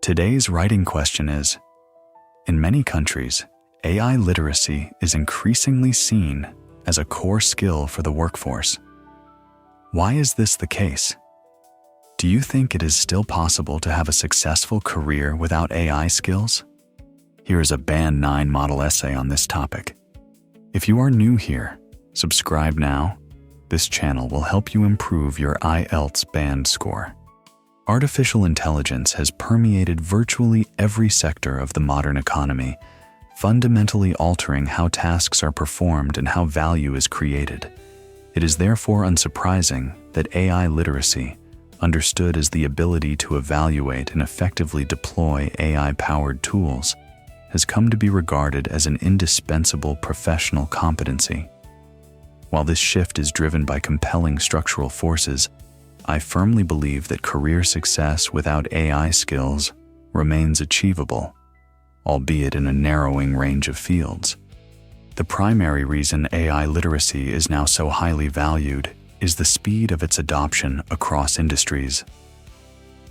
Today's writing question is, in many countries, AI literacy is increasingly seen as a core skill for the workforce. Why is this the case? Do you think it is still possible to have a successful career without AI skills? Here is a Band 9 model essay on this topic. If you are new here, subscribe now. This channel will help you improve your IELTS band score. Artificial intelligence has permeated virtually every sector of the modern economy, fundamentally altering how tasks are performed and how value is created. It is therefore unsurprising that AI literacy, understood as the ability to evaluate and effectively deploy AI-powered tools, has come to be regarded as an indispensable professional competency. While this shift is driven by compelling structural forces, I firmly believe that career success without AI skills remains achievable, albeit in a narrowing range of fields. The primary reason AI literacy is now so highly valued is the speed of its adoption across industries.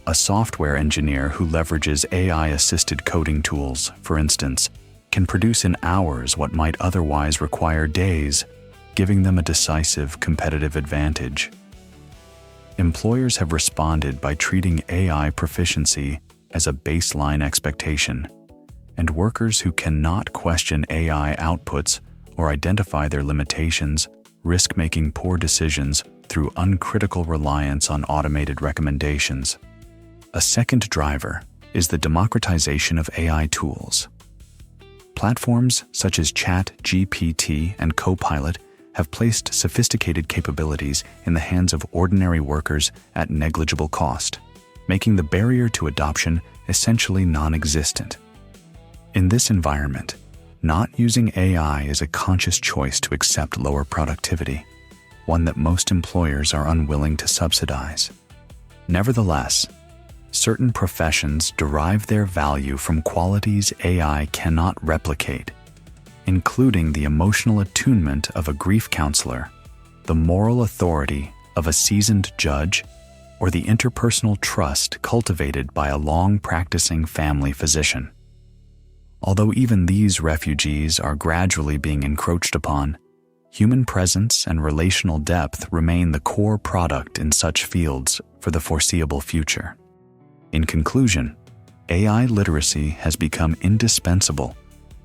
A software engineer who leverages AI-assisted coding tools, for instance, can produce in hours what might otherwise require days, giving them a decisive competitive advantage. Employers have responded by treating AI proficiency as a baseline expectation, and workers who cannot question AI outputs or identify their limitations risk making poor decisions through uncritical reliance on automated recommendations. A second driver is the democratization of AI tools. Platforms such as ChatGPT and Copilot have placed sophisticated capabilities in the hands of ordinary workers at negligible cost, making the barrier to adoption essentially non-existent. In this environment, not using AI is a conscious choice to accept lower productivity, one that most employers are unwilling to subsidize. Nevertheless, certain professions derive their value from qualities AI cannot replicate, including the emotional attunement of a grief counselor, the moral authority of a seasoned judge, or the interpersonal trust cultivated by a long-practicing family physician. Although even these refugees are gradually being encroached upon, human presence and relational depth remain the core product in such fields for the foreseeable future. In conclusion, AI literacy has become indispensable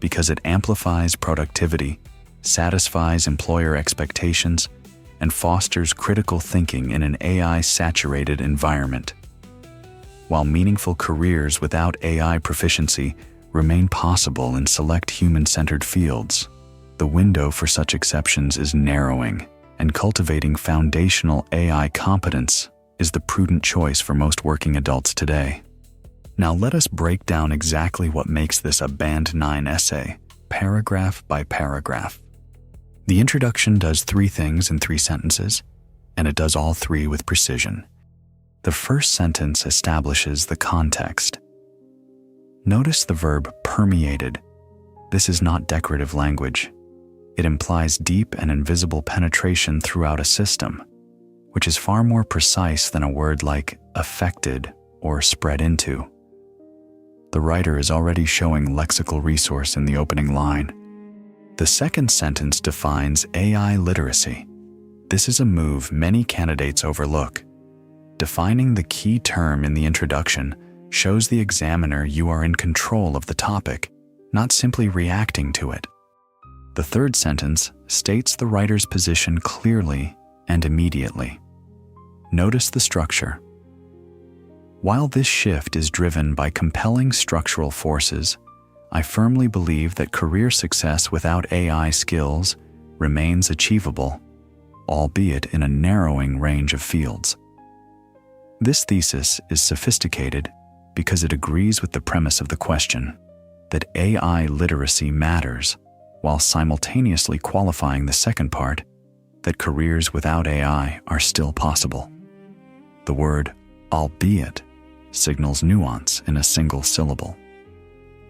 because it amplifies productivity, satisfies employer expectations, and fosters critical thinking in an AI-saturated environment. While meaningful careers without AI proficiency remain possible in select human-centered fields, the window for such exceptions is narrowing, and cultivating foundational AI competence is the prudent choice for most working adults today. Now let us break down exactly what makes this a Band 9 essay, paragraph by paragraph. The introduction does 3 things in 3 sentences, and it does all 3 with precision. The first sentence establishes the context. Notice the verb permeated. This is not decorative language. It implies deep and invisible penetration throughout a system, which is far more precise than a word like affected or spread into. The writer is already showing lexical resource in the opening line. The second sentence defines AI literacy. This is a move many candidates overlook. Defining the key term in the introduction shows the examiner you are in control of the topic, not simply reacting to it. The third sentence states the writer's position clearly and immediately. Notice the structure. While this shift is driven by compelling structural forces, I firmly believe that career success without AI skills remains achievable, albeit in a narrowing range of fields. This thesis is sophisticated because it agrees with the premise of the question, that AI literacy matters, while simultaneously qualifying the second part, that careers without AI are still possible. The word albeit signals nuance in a single syllable.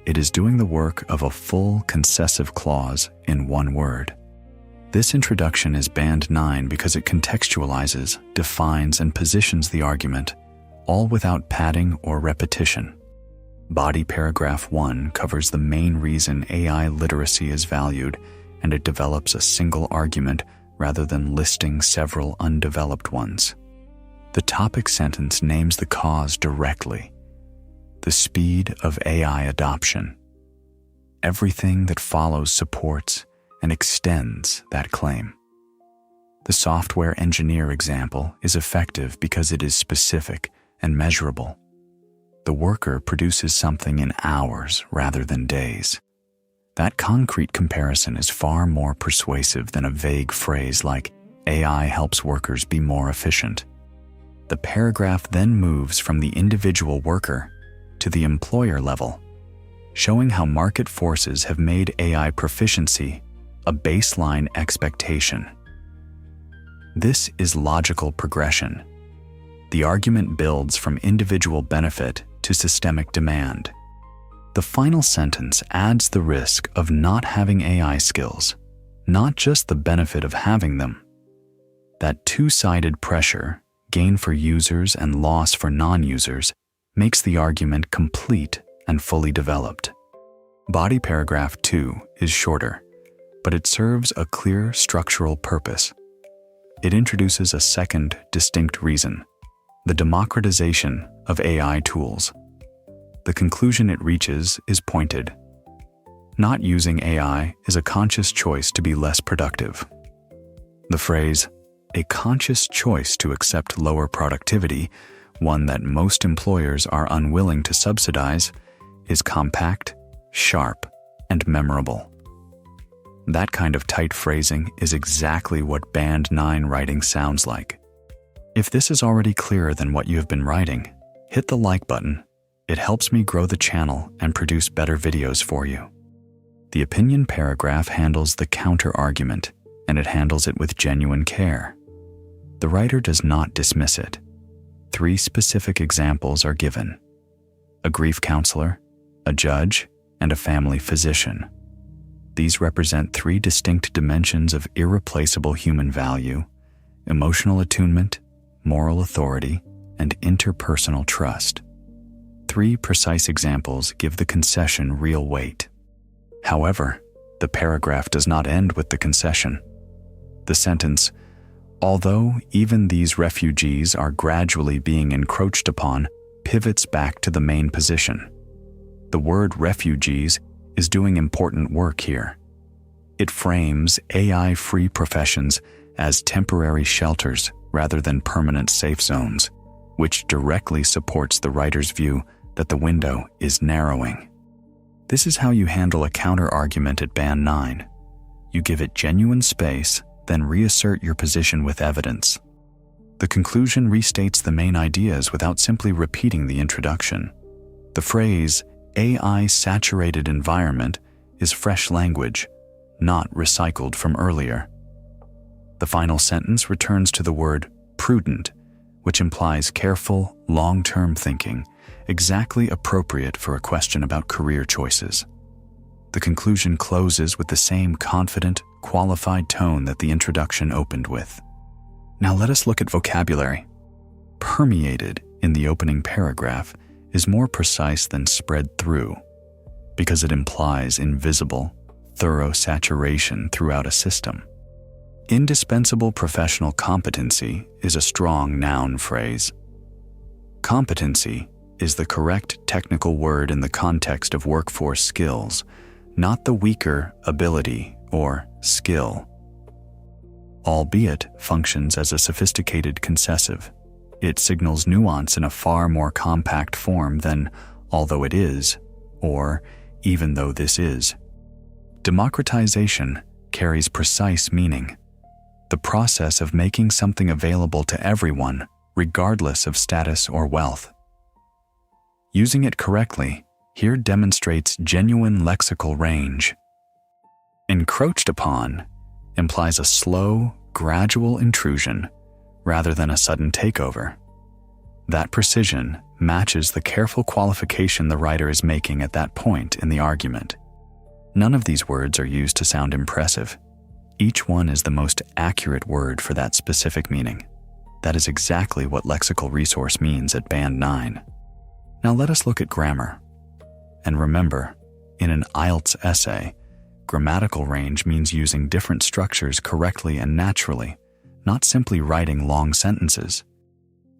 It is doing the work of a full concessive clause in one word. This introduction is Band 9 because it contextualizes, defines, and positions the argument, all without padding or repetition. Body paragraph 1 covers the main reason AI literacy is valued, and it develops a single argument rather than listing several undeveloped ones. The topic sentence names the cause directly: the speed of AI adoption. Everything that follows supports and extends that claim. The software engineer example is effective because it is specific and measurable. The worker produces something in hours rather than days. That concrete comparison is far more persuasive than a vague phrase like, AI helps workers be more efficient. The paragraph then moves from the individual worker to the employer level, showing how market forces have made AI proficiency a baseline expectation. This is logical progression. The argument builds from individual benefit to systemic demand. The final sentence adds the risk of not having AI skills, not just the benefit of having them. That two-sided pressure, gain for users and loss for non-users, makes the argument complete and fully developed. Body paragraph 2 is shorter, but it serves a clear structural purpose. It introduces a second distinct reason: the democratization of AI tools. The conclusion it reaches is pointed. Not using AI is a conscious choice to be less productive. The phrase, a conscious choice to accept lower productivity, one that most employers are unwilling to subsidize, is compact, sharp, and memorable. That kind of tight phrasing is exactly what Band 9 writing sounds like. If this is already clearer than what you have been writing, hit the like button. It helps me grow the channel and produce better videos for you. The opinion paragraph handles the counter-argument, and it handles it with genuine care. The writer does not dismiss it. 3 specific examples are given: a grief counselor, a judge, and a family physician. These represent 3 distinct dimensions of irreplaceable human value: emotional attunement, moral authority, and interpersonal trust. 3 precise examples give the concession real weight. However, the paragraph does not end with the concession. The sentence, although even these refugees are gradually being encroached upon, pivots back to the main position. The word refugees is doing important work here. It frames AI-free professions as temporary shelters rather than permanent safe zones, which directly supports the writer's view that the window is narrowing. This is how you handle a counter-argument at Band 9. You give it genuine space, then reassert your position with evidence. The conclusion restates the main ideas without simply repeating the introduction. The phrase, AI-saturated environment, is fresh language, not recycled from earlier. The final sentence returns to the word prudent, which implies careful, long-term thinking, exactly appropriate for a question about career choices. The conclusion closes with the same confident, qualified tone that the introduction opened with. Now let us look at vocabulary. Permeated in the opening paragraph is more precise than spread through, because it implies invisible, thorough saturation throughout a system. Indispensable professional competency is a strong noun phrase. Competency is the correct technical word in the context of workforce skills, not the weaker ability or skill. Albeit functions as a sophisticated concessive, it signals nuance in a far more compact form than although it is, or even though this is. Democratization carries precise meaning. The process of making something available to everyone, regardless of status or wealth. Using it correctly here demonstrates genuine lexical range. Encroached upon implies a slow, gradual intrusion rather than a sudden takeover. That precision matches the careful qualification the writer is making at that point in the argument. None of these words are used to sound impressive. Each one is the most accurate word for that specific meaning. That is exactly what lexical resource means at Band 9. Now let us look at grammar. And remember, in an IELTS essay, grammatical range means using different structures correctly and naturally, not simply writing long sentences.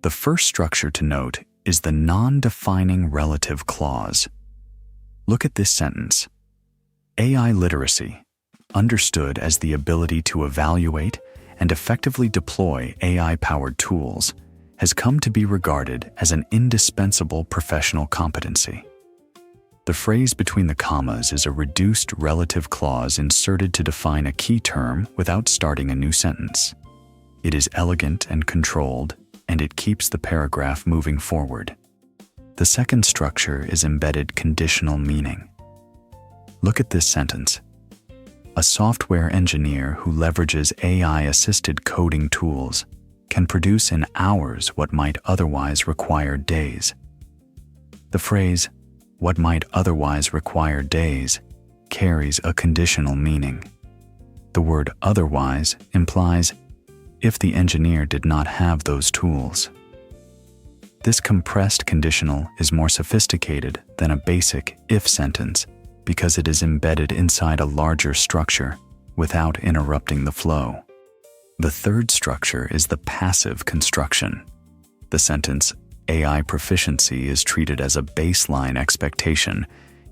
The first structure to note is the non-defining relative clause. Look at this sentence. AI literacy, understood as the ability to evaluate and effectively deploy AI-powered tools, has come to be regarded as an indispensable professional competency. The phrase between the commas is a reduced relative clause inserted to define a key term without starting a new sentence. It is elegant and controlled, and it keeps the paragraph moving forward. The second structure is embedded conditional meaning. Look at this sentence. A software engineer who leverages AI-assisted coding tools can produce in hours what might otherwise require days. The phrase, "what might otherwise require days," carries a conditional meaning. The word otherwise implies if the engineer did not have those tools. This compressed conditional is more sophisticated than a basic if sentence because it is embedded inside a larger structure without interrupting the flow. The third structure is the passive construction. The sentence, "AI proficiency is treated as a baseline expectation,"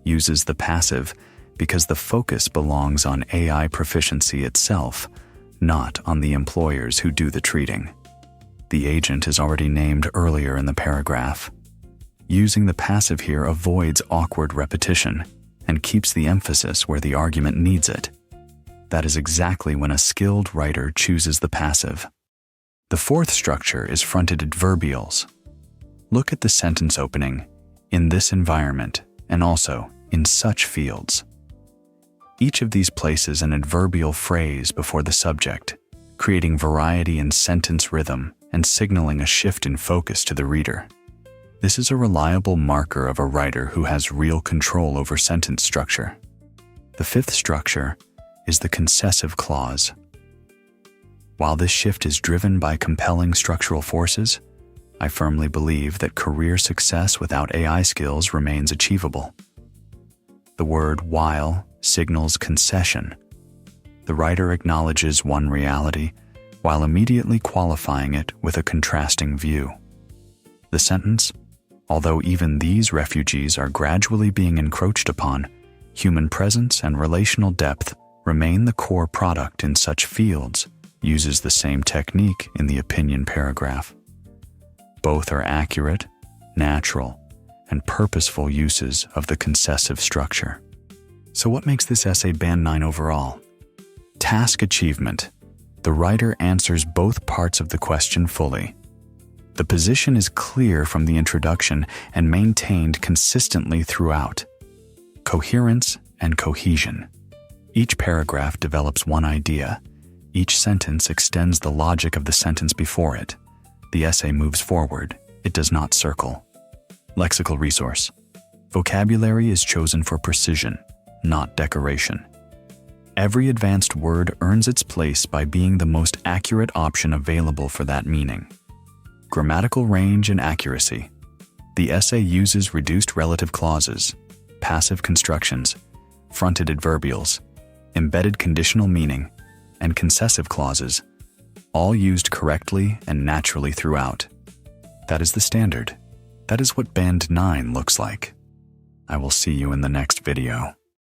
uses the passive because the focus belongs on AI proficiency itself, not on the employers who do the treating. The agent is already named earlier in the paragraph. Using the passive here avoids awkward repetition and keeps the emphasis where the argument needs it. That is exactly when a skilled writer chooses the passive. The fourth structure is fronted adverbials. Look at the sentence opening, "in this environment," and also, "in such fields." Each of these places an adverbial phrase before the subject, creating variety in sentence rhythm and signaling a shift in focus to the reader. This is a reliable marker of a writer who has real control over sentence structure. The fifth structure is the concessive clause. While this shift is driven by compelling structural forces, I firmly believe that career success without AI skills remains achievable. The word "while" signals concession. The writer acknowledges one reality while immediately qualifying it with a contrasting view. The sentence, "although even these refugees are gradually being encroached upon, human presence and relational depth remain the core product in such fields," uses the same technique in the opinion paragraph. Both are accurate, natural, and purposeful uses of the concessive structure. So what makes this essay Band 9 overall? Task achievement. The writer answers both parts of the question fully. The position is clear from the introduction and maintained consistently throughout. Coherence and cohesion. Each paragraph develops one idea. Each sentence extends the logic of the sentence before it. The essay moves forward. It does not circle. Lexical resource. Vocabulary is chosen for precision, not decoration. Every advanced word earns its place by being the most accurate option available for that meaning. Grammatical range and accuracy. The essay uses reduced relative clauses, passive constructions, fronted adverbials, embedded conditional meaning, and concessive clauses, all used correctly and naturally throughout. That is the standard. That is what Band 9 looks like. I will see you in the next video.